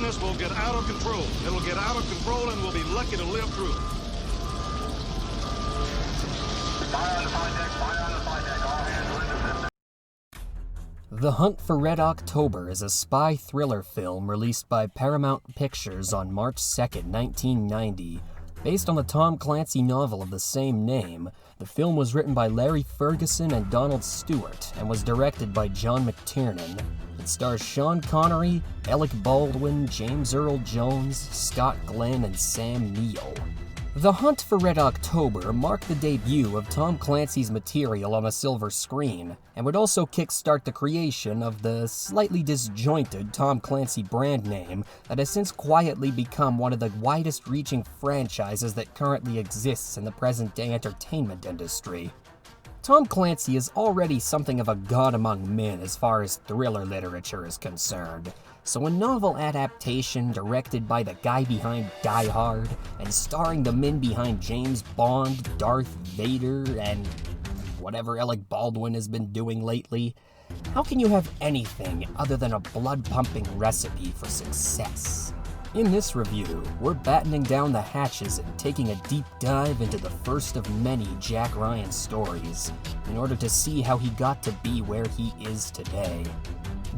business will get out of control. It'll get out of control and we'll be lucky to live through it. Fire on the flight deck, fire on the flight deck. All hands are in position. The Hunt for Red October is a spy thriller film released by Paramount Pictures on March 2nd, 1990. Based on the Tom Clancy novel of the same name, the film was written by Larry Ferguson and Donald Stewart and was directed by John McTiernan. It stars Sean Connery, Alec Baldwin, James Earl Jones, Scott Glenn, and Sam Neill. The Hunt for Red October marked the debut of Tom Clancy's material on a silver screen, and would also kickstart the creation of the slightly disjointed Tom Clancy brand name that has since quietly become one of the widest-reaching franchises that currently exists in the present-day entertainment industry. Tom Clancy is already something of a god among men as far as thriller literature is concerned, so a novel adaptation directed by the guy behind Die Hard and starring the men behind James Bond, Darth Vader, and whatever Alec Baldwin has been doing lately, how can you have anything other than a blood-pumping recipe for success? In this review, we're battening down the hatches and taking a deep dive into the first of many Jack Ryan stories, in order to see how he got to be where he is today.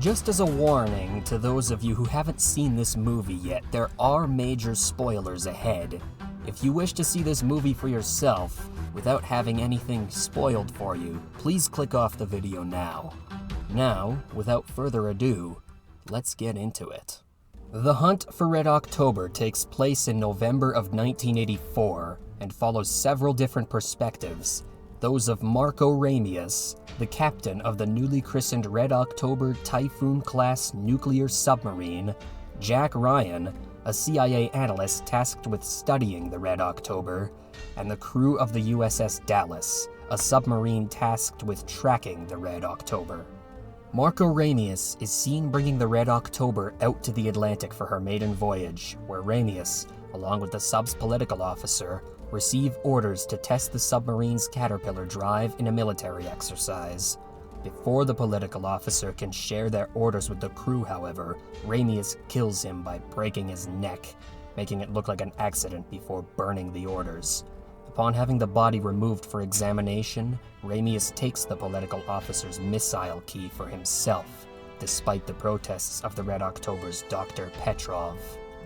Just as a warning to those of you who haven't seen this movie yet, there are major spoilers ahead. If you wish to see this movie for yourself, without having anything spoiled for you, please click off the video now. Now, without further ado, let's get into it. The Hunt for Red October takes place in November of 1984 and follows several different perspectives. Those of Marco Ramius, the captain of the newly christened Red October Typhoon-class nuclear submarine, Jack Ryan, a CIA analyst tasked with studying the Red October, and the crew of the USS Dallas, a submarine tasked with tracking the Red October. Marco Ramius is seen bringing the Red October out to the Atlantic for her maiden voyage, where Ramius, along with the sub's political officer, receive orders to test the submarine's caterpillar drive in a military exercise. Before the political officer can share their orders with the crew, however, Ramius kills him by breaking his neck, making it look like an accident before burning the orders. Upon having the body removed for examination, Ramius takes the political officer's missile key for himself, despite the protests of the Red October's Dr. Petrov.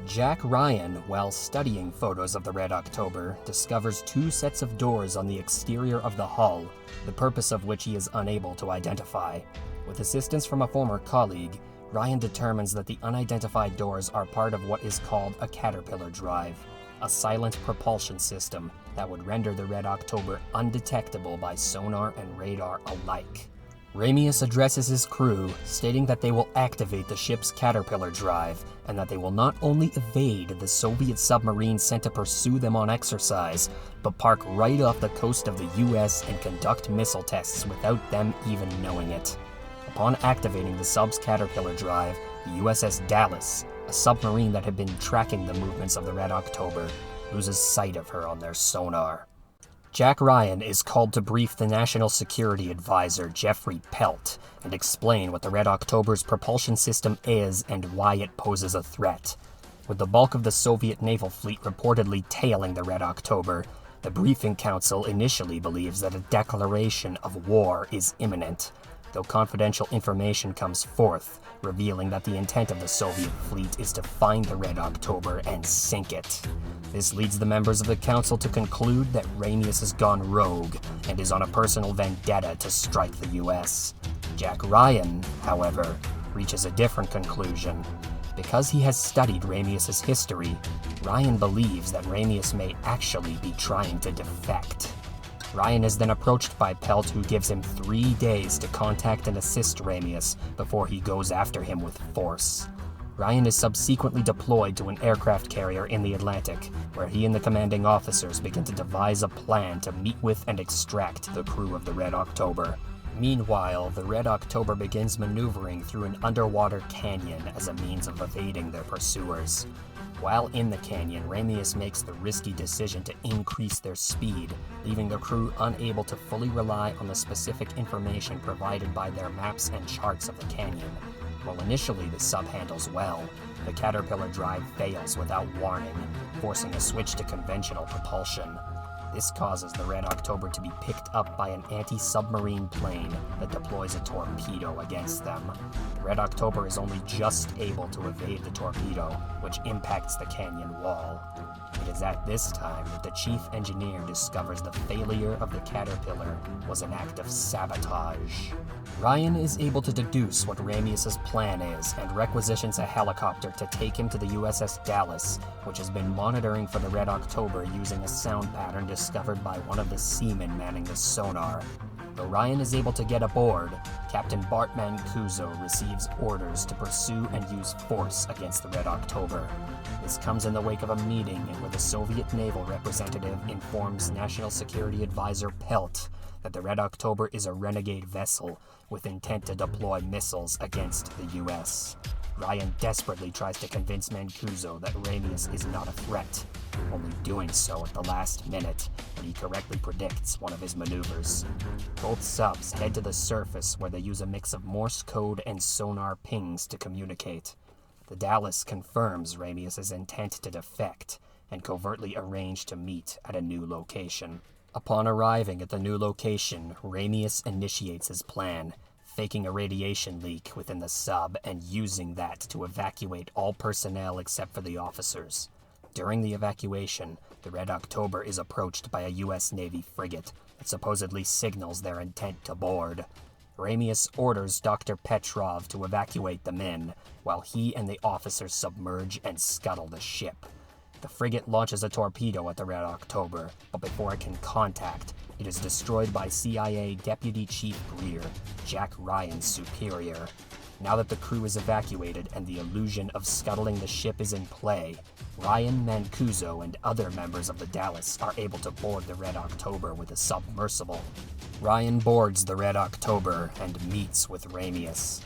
Jack Ryan, while studying photos of the Red October, discovers two sets of doors on the exterior of the hull, the purpose of which he is unable to identify. With assistance from a former colleague, Ryan determines that the unidentified doors are part of what is called a caterpillar drive, a silent propulsion system that would render the Red October undetectable by sonar and radar alike. Ramius addresses his crew, stating that they will activate the ship's caterpillar drive, and that they will not only evade the Soviet submarine sent to pursue them on exercise, but park right off the coast of the US and conduct missile tests without them even knowing it. Upon activating the sub's caterpillar drive, the USS Dallas, a submarine that had been tracking the movements of the Red October, loses sight of her on their sonar. Jack Ryan is called to brief the National Security Advisor, Jeffrey Pelt, and explain what the Red October's propulsion system is and why it poses a threat. With the bulk of the Soviet naval fleet reportedly tailing the Red October, the briefing council initially believes that a declaration of war is imminent, though confidential information comes forth, revealing that the intent of the Soviet fleet is to find the Red October and sink it. This leads the members of the council to conclude that Ramius has gone rogue and is on a personal vendetta to strike the US. Jack Ryan, however, reaches a different conclusion. Because he has studied Ramius's history, Ryan believes that Ramius may actually be trying to defect. Ryan is then approached by Pelt, who gives him 3 days to contact and assist Ramius before he goes after him with force. Ryan is subsequently deployed to an aircraft carrier in the Atlantic, where he and the commanding officers begin to devise a plan to meet with and extract the crew of the Red October. Meanwhile, the Red October begins maneuvering through an underwater canyon as a means of evading their pursuers. While in the canyon, Ramius makes the risky decision to increase their speed, leaving the crew unable to fully rely on the specific information provided by their maps and charts of the canyon. While initially the sub handles well, the Caterpillar drive fails without warning, forcing a switch to conventional propulsion. This causes the Red October to be picked up by an anti-submarine plane that deploys a torpedo against them. The Red October is only just able to evade the torpedo, which impacts the canyon wall. It is at this time that the chief engineer discovers the failure of the Caterpillar was an act of sabotage. Ryan is able to deduce what Ramius's plan is and requisitions a helicopter to take him to the USS Dallas, which has been monitoring for the Red October using a sound pattern discovered by one of the seamen manning the sonar. Though Ryan is able to get aboard, Captain Bart Mancuso receives orders to pursue and use force against the Red October. This comes in the wake of a meeting where the Soviet naval representative informs National Security Advisor Pelt that the Red October is a renegade vessel with intent to deploy missiles against the U.S. Ryan desperately tries to convince Mancuso that Ramius is not a threat, only doing so at the last minute when he correctly predicts one of his maneuvers. Both subs head to the surface where they use a mix of Morse code and sonar pings to communicate. The Dallas confirms Ramius's intent to defect and covertly arrange to meet at a new location. Upon arriving at the new location, Ramius initiates his plan, faking a radiation leak within the sub and using that to evacuate all personnel except for the officers. During the evacuation, the Red October is approached by a U.S. Navy frigate that supposedly signals their intent to board. Ramius orders Dr. Petrov to evacuate the men, while he and the officers submerge and scuttle the ship. The frigate launches a torpedo at the Red October, but before it can contact, it is destroyed by CIA Deputy Chief Greer, Jack Ryan's superior. Now that the crew is evacuated and the illusion of scuttling the ship is in play, Ryan, Mancuso, and other members of the Dallas are able to board the Red October with a submersible. Ryan boards the Red October and meets with Ramius.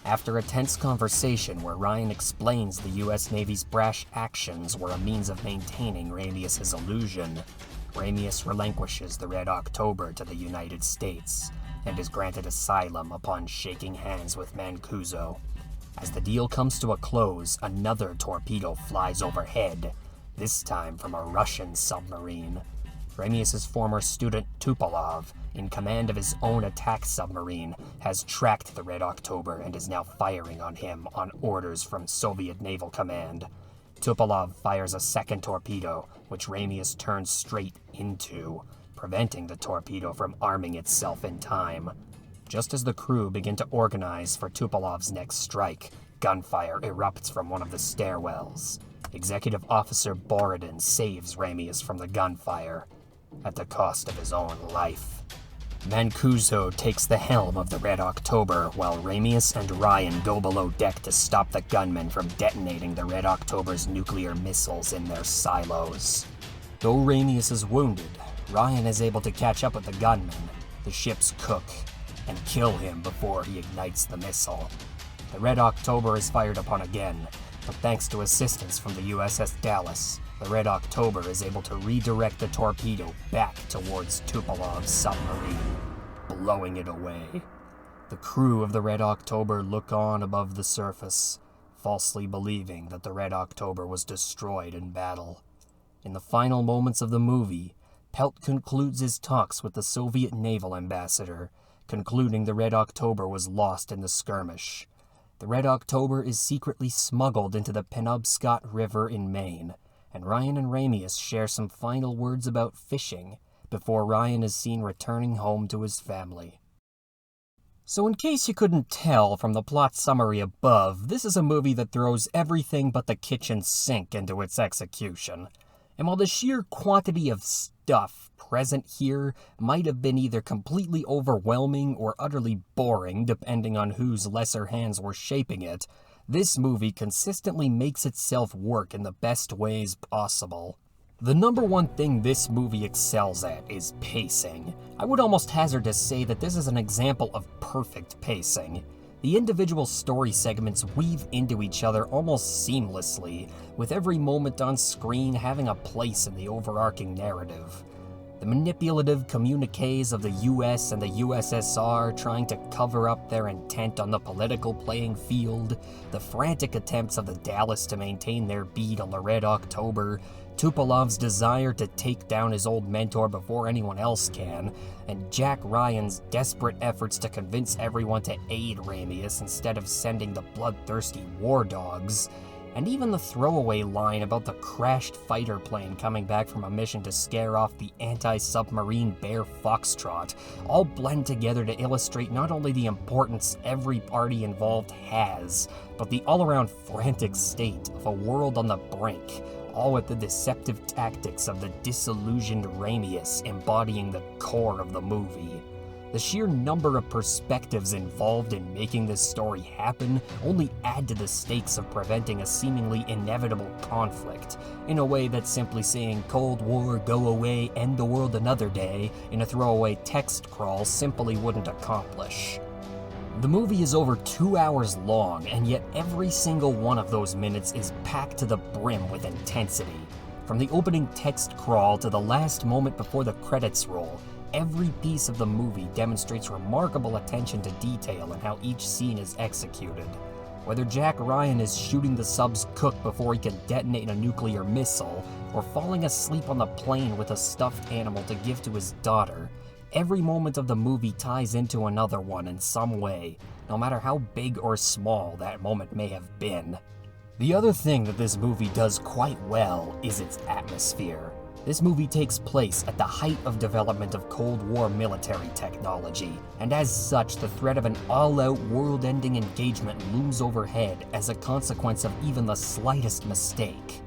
After a tense conversation where Ryan explains the U.S. Navy's brash actions were a means of maintaining Ramius's illusion, Ramius relinquishes the Red October to the United States and is granted asylum upon shaking hands with Mancuso. As the deal comes to a close, another torpedo flies overhead, this time from a Russian submarine. Ramius's former student Tupolov, in command of his own attack submarine, has tracked the Red October and is now firing on him on orders from Soviet Naval Command. Tupolov fires a second torpedo, which Ramius turns straight into, preventing the torpedo from arming itself in time. Just as the crew begin to organize for Tupolov's next strike, gunfire erupts from one of the stairwells. Executive Officer Borodin saves Ramius from the gunfire, at the cost of his own life. Mancuso takes the helm of the Red October, while Ramius and Ryan go below deck to stop the gunmen from detonating the Red October's nuclear missiles in their silos. Though Ramius is wounded, Ryan is able to catch up with the gunmen, the ship's cook, and kill him before he ignites the missile. The Red October is fired upon again, but thanks to assistance from the USS Dallas, the Red October is able to redirect the torpedo back towards Tupolov's submarine, blowing it away. The crew of the Red October look on above the surface, falsely believing that the Red October was destroyed in battle. In the final moments of the movie, Pelt concludes his talks with the Soviet naval ambassador, concluding the Red October was lost in the skirmish. The Red October is secretly smuggled into the Penobscot River in Maine, and Ryan and Ramius share some final words about fishing before Ryan is seen returning home to his family. So in case you couldn't tell from the plot summary above, this is a movie that throws everything but the kitchen sink into its execution. And while the sheer quantity of stuff present here might have been either completely overwhelming or utterly boring, depending on whose lesser hands were shaping it, this movie consistently makes itself work in the best ways possible. The number one thing this movie excels at is pacing. I would almost hazard to say that this is an example of perfect pacing. The individual story segments weave into each other almost seamlessly, with every moment on screen having a place in the overarching narrative. The manipulative communiques of the US and the USSR trying to cover up their intent on the political playing field, the frantic attempts of the Dallas to maintain their beat on the Red October, Tupolov's desire to take down his old mentor before anyone else can, and Jack Ryan's desperate efforts to convince everyone to aid Ramius instead of sending the bloodthirsty war dogs, and even the throwaway line about the crashed fighter plane coming back from a mission to scare off the anti-submarine Bear Foxtrot, all blend together to illustrate not only the importance every party involved has, but the all-around frantic state of a world on the brink, all with the deceptive tactics of the disillusioned Ramius embodying the core of the movie. The sheer number of perspectives involved in making this story happen only add to the stakes of preventing a seemingly inevitable conflict, in a way that simply saying Cold War, go away, end the world another day in a throwaway text crawl simply wouldn't accomplish. The movie is over 2 hours long, and yet every single one of those minutes is packed to the brim with intensity. From the opening text crawl to the last moment before the credits roll, every piece of the movie demonstrates remarkable attention to detail in how each scene is executed. Whether Jack Ryan is shooting the sub's cook before he can detonate a nuclear missile, or falling asleep on the plane with a stuffed animal to give to his daughter, every moment of the movie ties into another one in some way, no matter how big or small that moment may have been. The other thing that this movie does quite well is its atmosphere. This movie takes place at the height of development of Cold War military technology, and as such, the threat of an all-out world-ending engagement looms overhead as a consequence of even the slightest mistake.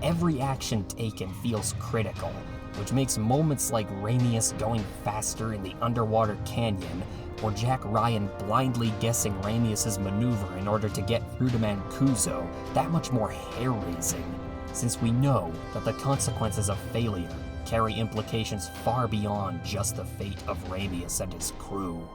Every action taken feels critical, which makes moments like Ramius going faster in the underwater canyon, or Jack Ryan blindly guessing Ramius's maneuver in order to get through to Mancuso that much more hair-raising, since we know that the consequences of failure carry implications far beyond just the fate of Ramius and his crew.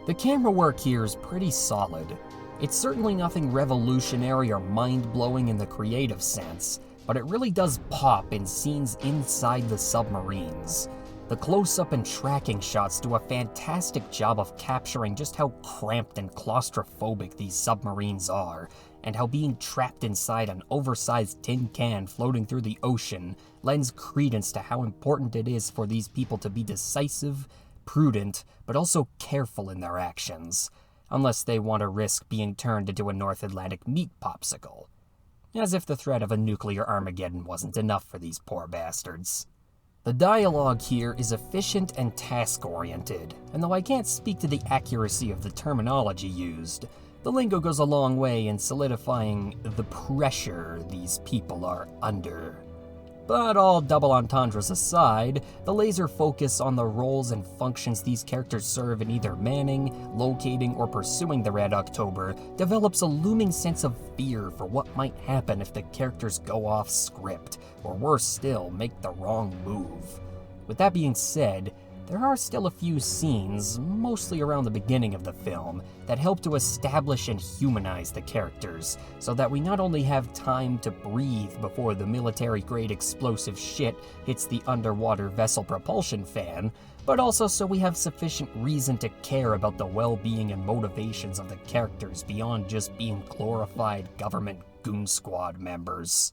The camera work here is pretty solid. It's certainly nothing revolutionary or mind-blowing in the creative sense, but it really does pop in scenes inside the submarines. The close-up and tracking shots do a fantastic job of capturing just how cramped and claustrophobic these submarines are, and how being trapped inside an oversized tin can floating through the ocean lends credence to how important it is for these people to be decisive, prudent, but also careful in their actions, unless they want to risk being turned into a North Atlantic meat popsicle. As if the threat of a nuclear Armageddon wasn't enough for these poor bastards. The dialogue here is efficient and task-oriented, and though I can't speak to the accuracy of the terminology used, the lingo goes a long way in solidifying the pressure these people are under. But all double entendres aside, the laser focus on the roles and functions these characters serve in either manning, locating, or pursuing the Red October develops a looming sense of fear for what might happen if the characters go off script, or worse still, make the wrong move. With that being said, there are still a few scenes, mostly around the beginning of the film, that help to establish and humanize the characters, so that we not only have time to breathe before the military-grade explosive shit hits the underwater vessel propulsion fan, but also so we have sufficient reason to care about the well-being and motivations of the characters beyond just being glorified government goon squad members.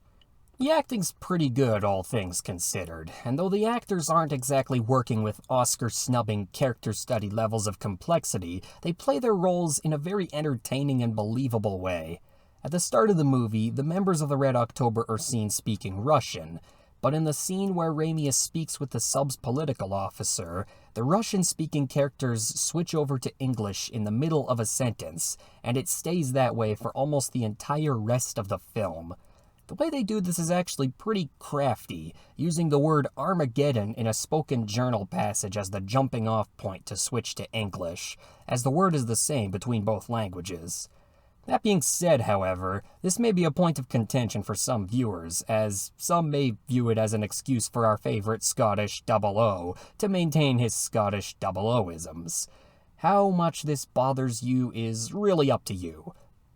The acting's pretty good, all things considered, and though the actors aren't exactly working with Oscar-snubbing character study levels of complexity, they play their roles in a very entertaining and believable way. At the start of the movie, the members of the Red October are seen speaking Russian, but in the scene where Ramius speaks with the sub's political officer, the Russian-speaking characters switch over to English in the middle of a sentence, and it stays that way for almost the entire rest of the film. The way they do this is actually pretty crafty, using the word Armageddon in a spoken journal passage as the jumping off point to switch to English, as the word is the same between both languages. That being said, however, this may be a point of contention for some viewers, as some may view it as an excuse for our favorite Scottish 00 to maintain his Scottish 00isms. How much this bothers you is really up to you.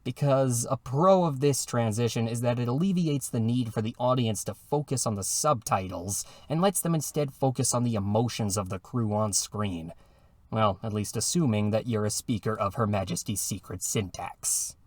because a pro of this transition is that it alleviates the need for the audience to focus on the subtitles and lets them instead focus on the emotions of the crew on screen. Well, at least assuming that you're a speaker of Her Majesty's secret syntax.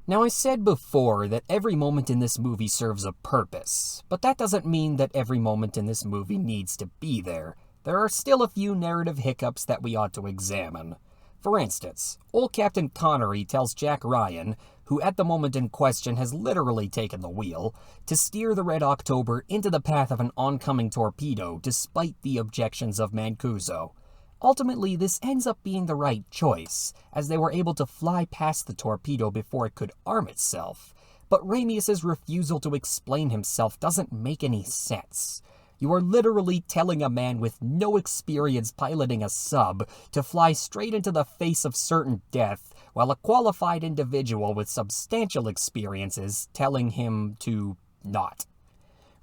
Now, I said before that every moment in this movie serves a purpose, but that doesn't mean that every moment in this movie needs to be there. There are still a few narrative hiccups that we ought to examine. For instance, old Captain Connery tells Jack Ryan, who at the moment in question has literally taken the wheel, to steer the Red October into the path of an oncoming torpedo despite the objections of Mancuso. Ultimately, this ends up being the right choice, as they were able to fly past the torpedo before it could arm itself. But Ramius's refusal to explain himself doesn't make any sense. You are literally telling a man with no experience piloting a sub to fly straight into the face of certain death, while a qualified individual with substantial experiences telling him to not.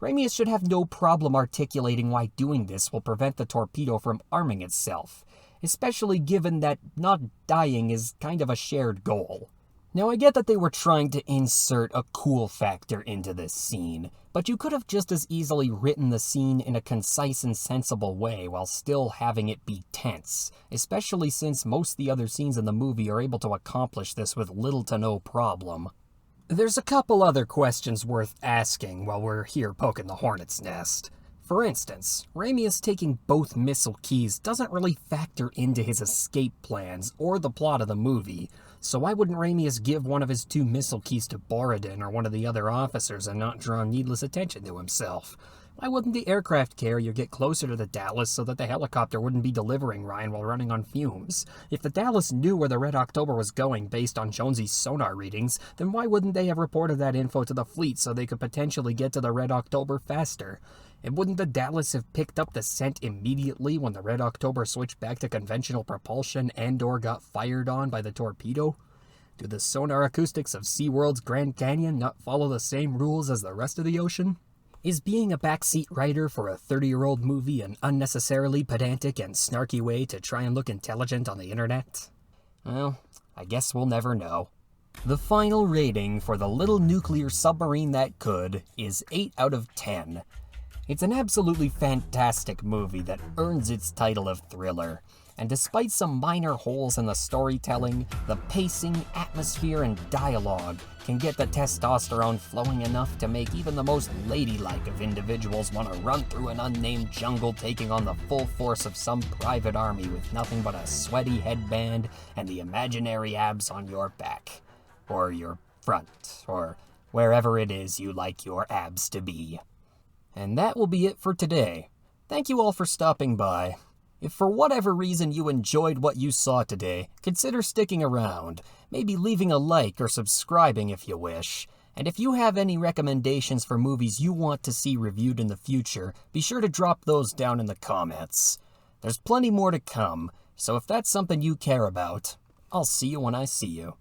Ramius should have no problem articulating why doing this will prevent the torpedo from arming itself, especially given that not dying is kind of a shared goal. Now, I get that they were trying to insert a cool factor into this scene, but you could have just as easily written the scene in a concise and sensible way while still having it be tense, especially since most of the other scenes in the movie are able to accomplish this with little to no problem. There's a couple other questions worth asking while we're here poking the hornet's nest. For instance, Ramius taking both missile keys doesn't really factor into his escape plans or the plot of the movie, so why wouldn't Ramius give one of his 2 missile keys to Borodin or one of the other officers and not draw needless attention to himself? Why wouldn't the aircraft carrier get closer to the Dallas so that the helicopter wouldn't be delivering Ryan while running on fumes? If the Dallas knew where the Red October was going based on Jonesy's sonar readings, then why wouldn't they have reported that info to the fleet so they could potentially get to the Red October faster? And wouldn't the Dallas have picked up the scent immediately when the Red October switched back to conventional propulsion and/or got fired on by the torpedo? Do the sonar acoustics of SeaWorld's Grand Canyon not follow the same rules as the rest of the ocean? Is being a backseat writer for a 30-year-old movie an unnecessarily pedantic and snarky way to try and look intelligent on the internet? Well, I guess we'll never know. The final rating for The Little Nuclear Submarine That Could is 8 out of 10. It's an absolutely fantastic movie that earns its title of thriller. And despite some minor holes in the storytelling, the pacing, atmosphere, and dialogue can get the testosterone flowing enough to make even the most ladylike of individuals want to run through an unnamed jungle taking on the full force of some private army with nothing but a sweaty headband and the imaginary abs on your back, or your front, or wherever it is you like your abs to be. And that will be it for today. Thank you all for stopping by. If for whatever reason you enjoyed what you saw today, consider sticking around, maybe leaving a like or subscribing if you wish. And if you have any recommendations for movies you want to see reviewed in the future, be sure to drop those down in the comments. There's plenty more to come, so if that's something you care about, I'll see you when I see you.